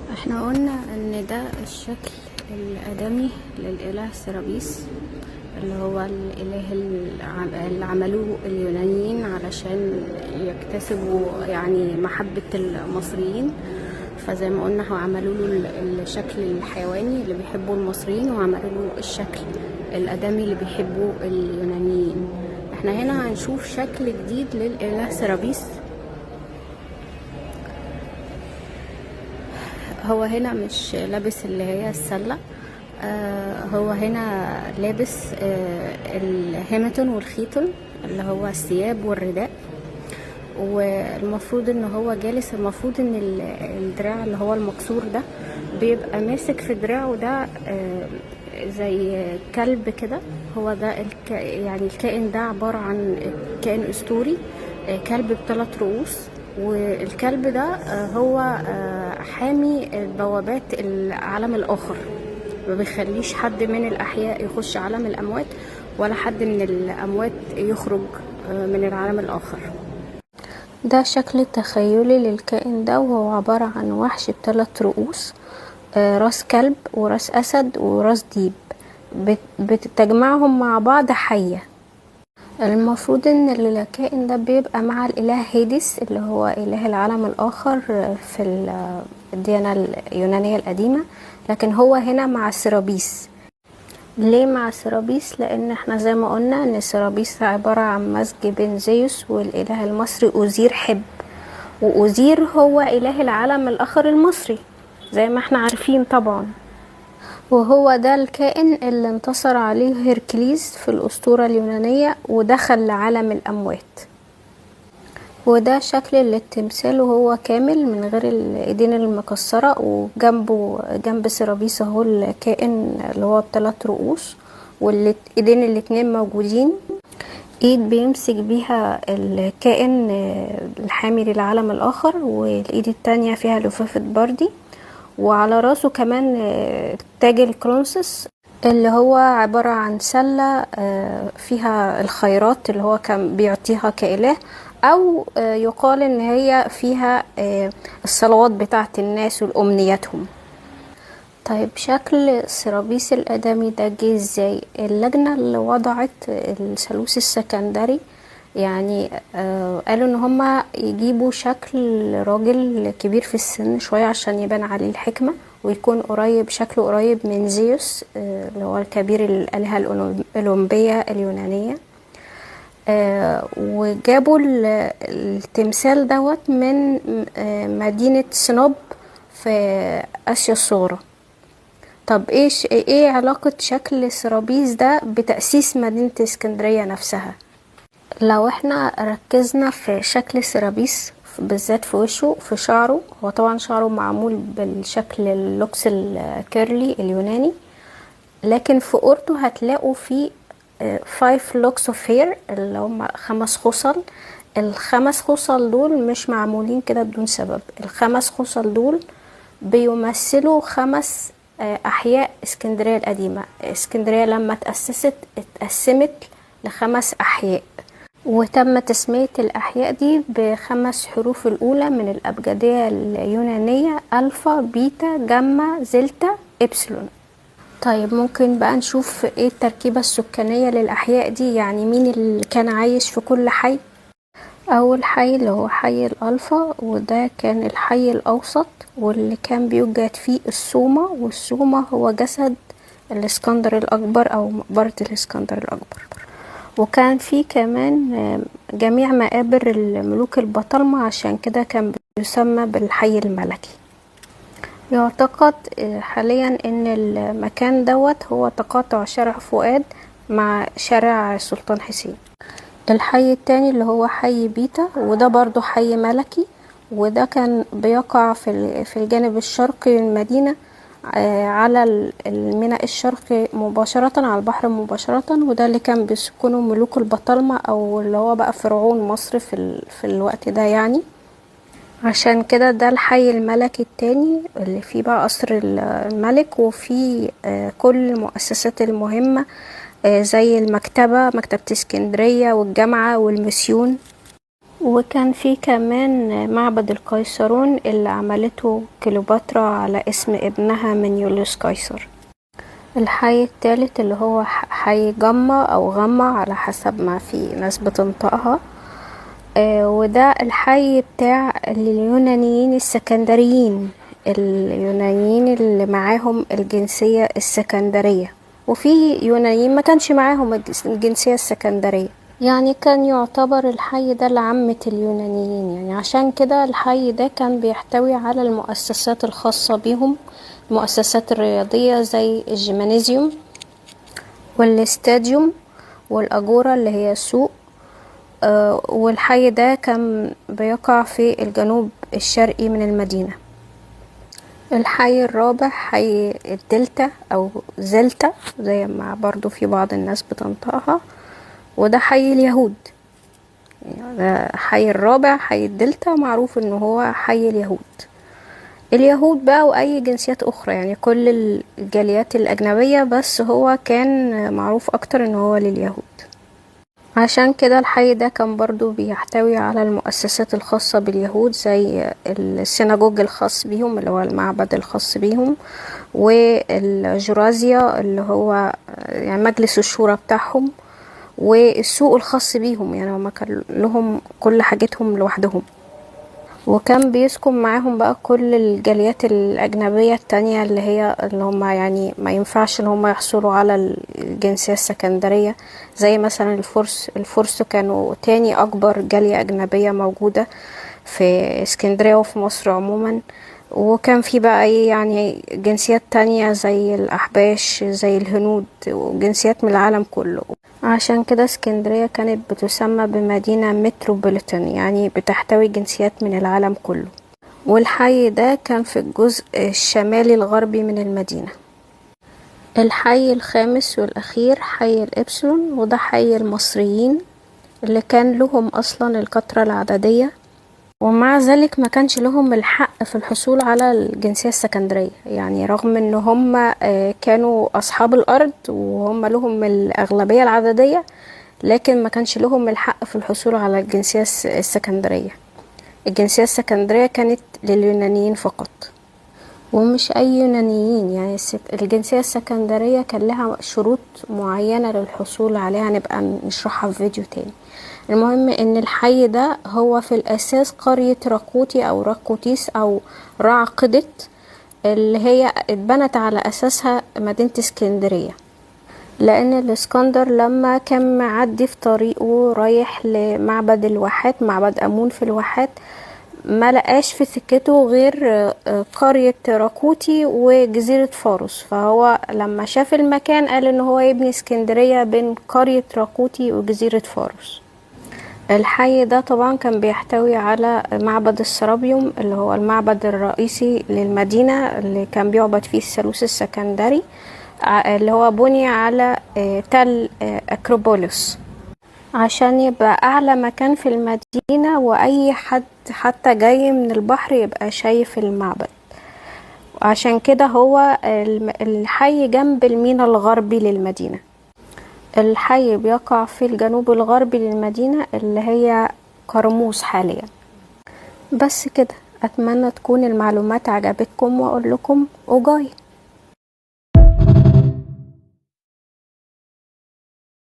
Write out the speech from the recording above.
احنا قلنا ان ده الشكل الادمي للاله سيرابيس، اللي هو الاله اللي عملوه اليونانيين علشان يكتسبوا يعني محبة المصريين. فزي ما قلنا هو عملوا له الشكل الحيواني اللي بيحبوه المصريين، وعملوا له الشكل الادمي اللي بيحبوه اليونانيين. احنا هنا هنشوف شكل جديد للاله سيرابيس. هو هنا مش لابس اللي هي السلة، هو هنا لابس الهيمتون والخيتون اللي هو الثياب والرداء. والمفروض ان هو جالس، المفروض ان الدراع اللي هو المكسور ده بيبقى ماسك في دراعه ده زي كلب كده. هو ده يعني الكائن ده عبارة عن كائن اسطوري، كلب ب3 رؤوس. والكلب ده هو حامي بوابات العالم الآخر، ما بيخليش حد من الأحياء يخش عالم الأموات، ولا حد من الأموات يخرج من العالم الآخر. ده شكل تخيلي للكائن ده، وهو عبارة عن وحش ب3 رؤوس، راس كلب وراس أسد وراس ديب، بتجمعهم مع بعض حية. المفروض ان الكائن ده بيبقى مع الاله هيديس اللي هو اله العالم الاخر في الديانة اليونانية القديمة، لكن هو هنا مع سيرابيس. ليه مع سيرابيس؟ لان احنا زي ما قلنا ان سيرابيس عبارة عن مزج بين زيوس والاله المصري اوزير حب، واوزير هو اله العالم الاخر المصري زي ما احنا عارفين طبعا. وهو ده الكائن اللي انتصر عليه هيركليز في الأسطورة اليونانية ودخل لعالم الأموات. وده شكل التمثال وهو كامل من غير الايدين المكسرة، وجنبه جنب سيرابيس اهو الكائن اللي هو ب3 رؤوس، والايدين الاتنين موجودين. ايد بيمسك بيها الكائن الحامي للعالم الآخر، والايد التانية فيها لفافة بردي، وعلى راسه كمان تاج الكرونسس اللي هو عبارة عن سلة فيها الخيرات اللي هو كان بيعطيها كإله، أو يقال إن هي فيها الصلوات بتاعة الناس والأمنياتهم. طيب شكل سيرابيس الآدمي ده جه ازاي؟ اللجنة اللي وضعت الثالوث السكندري يعني قالوا ان هما يجيبوا شكل راجل كبير في السن شوية عشان يبان عليه الحكمة، ويكون قريب، شكله قريب من زيوس اللي هو الكبير الآلهة الأولمبية اليونانية. وجابوا التمثال دوت من مدينة سينوب في آسيا الصغرى. طب ايه علاقة شكل سيرابيس ده بتأسيس مدينة اسكندرية نفسها؟ لو احنا ركزنا في شكل سيرابيس بالذات في وشه، في شعره، هو طبعا شعره معمول بالشكل اللوكس الكيرلي اليوناني، لكن في قورته هتلاقوا فيه 5 locks of hair اللي هم 5 خصل. ال5 خصل دول مش معمولين كده بدون سبب، ال5 خصل دول بيمثلوا 5 أحياء اسكندرية القديمة. اسكندرية لما اتقسمت ل5 أحياء، وتم تسمية الأحياء دي ب5 حروف الأولى من الأبجدية اليونانية: ألفا بيتا جاما زلتا إبسلون. طيب ممكن بقى نشوف ايه التركيبة السكانية للأحياء دي، يعني مين اللي كان عايش في كل حي؟ أول حي اللي هو حي الألفا، وده كان الحي الأوسط واللي كان بيوجد فيه السومة، والسومة هو جسد الإسكندر الأكبر أو مقبرة الإسكندر الأكبر. وكان فيه كمان جميع مقابر الملوك البطالمة، عشان كده كان بيسمى بالحي الملكي. يعتقد حاليا ان المكان دوت هو تقاطع شارع فؤاد مع شارع السلطان حسين. الحي التاني اللي هو حي بيتا، وده برضو حي ملكي، وده كان بيقع في الجانب الشرقي للمدينة على الميناء الشرقي مباشرة على البحر مباشرة، وده اللي كان بيسكنه ملوك البطالمة او اللي هو بقى فرعون مصر في الوقت ده يعني. عشان كده ده الحي الملكي التاني اللي فيه بقى قصر الملك، وفيه كل المؤسسات المهمة زي المكتبة، مكتبة اسكندرية والجامعة والمسيون. وكان في كمان معبد القيصرون اللي عملته كليوباترا على اسم ابنها من يوليوس قيصر. الحي الثالث اللي هو حي جمة أو غمة على حسب ما في ناس بتنطقها. وده الحي بتاع اليونانيين السكندريين، اليونانيين اللي معاهم الجنسية السكندرية، وفي يونانيين ما كانش معاهم الجنسية السكندرية، يعني كان يعتبر الحي ده لعامة اليونانيين. يعني عشان كده الحي ده كان بيحتوي على المؤسسات الخاصة بيهم، المؤسسات الرياضية زي الجيمانيزيوم والاستاديوم والأجورة اللي هي السوق. والحي ده كان بيقع في الجنوب الشرقي من المدينة. الحي الرابع حي الدلتا أو زلتا زي ما برضو في بعض الناس بتنطقها، وده حي اليهود. يعني ده حي الرابع حي الدلتا، معروف انه هو حي اليهود. اليهود بقى وأي جنسيات أخرى، يعني كل الجاليات الأجنبية، بس هو كان معروف أكتر انه هو لليهود. عشان كده الحي ده كان برضو بيحتوي على المؤسسات الخاصة باليهود زي السيناجوج الخاص بيهم اللي هو المعبد الخاص بيهم، والجرازيا اللي هو يعني مجلس الشورى بتاعهم، والسوق الخاص بيهم، يعني هما كان لهم كل حاجتهم لوحدهم. وكان بيسكن معاهم بقى كل الجاليات الأجنبية التانية اللي هما يعني ما ينفعش ان هما يحصلوا على الجنسية السكندرية، زي مثلا الفرس كانوا تاني أكبر جالية أجنبية موجودة في اسكندرية وفي مصر عموما. وكان في بقى يعني جنسيات تانية زي الأحباش زي الهنود وجنسيات من العالم كله. عشان كده اسكندرية كانت بتسمى بمدينة متروبوليتان، يعني بتحتوي جنسيات من العالم كله. والحي ده كان في الجزء الشمالي الغربي من المدينة. الحي الخامس والأخير حي الإبسلون، وده حي المصريين اللي كان لهم أصلا الكثرة العددية، ومع ذلك ما كانش لهم الحق في الحصول على الجنسية السكندرية، يعني رغم ان هم كانوا اصحاب الارض وهم لهم الاغلبية العددية، لكن ما كانش لهم الحق في الحصول على الجنسية السكندرية. الجنسية السكندرية كانت لليونانيين فقط، ومش اي يونانيين، يعني الجنسية السكندرية كان لها شروط معينة للحصول عليها، نبقى نشرحها في فيديو تاني. المهم ان الحي ده هو في الاساس قرية راقوتي او راقوتيس او راقدت، اللي هي اتبنت على اساسها مدينة اسكندرية، لان الاسكندر لما كان معدي في طريقه رايح لمعبد الواحات، معبد امون في الواحات، ما لقاش في سكته غير قرية راقوتي وجزيرة فاروس، فهو لما شاف المكان قال ان هو يبني اسكندرية بين قرية راقوتي وجزيرة فاروس. الحي ده طبعا كان بيحتوي على معبد السرابيوم اللي هو المعبد الرئيسي للمدينة اللي كان بيعبد فيه الثالوث السكندري، اللي هو بني على تل أكروبوليس عشان يبقى أعلى مكان في المدينة، وأي حد حتى جاي من البحر يبقى شايف المعبد. وعشان كده هو الحي جنب الميناء الغربي للمدينة. الحي بيقع في الجنوب الغربي للمدينة اللي هي قرموز حاليا. بس كده، أتمنى تكون المعلومات عجبتكم وأقول لكم أوجاي.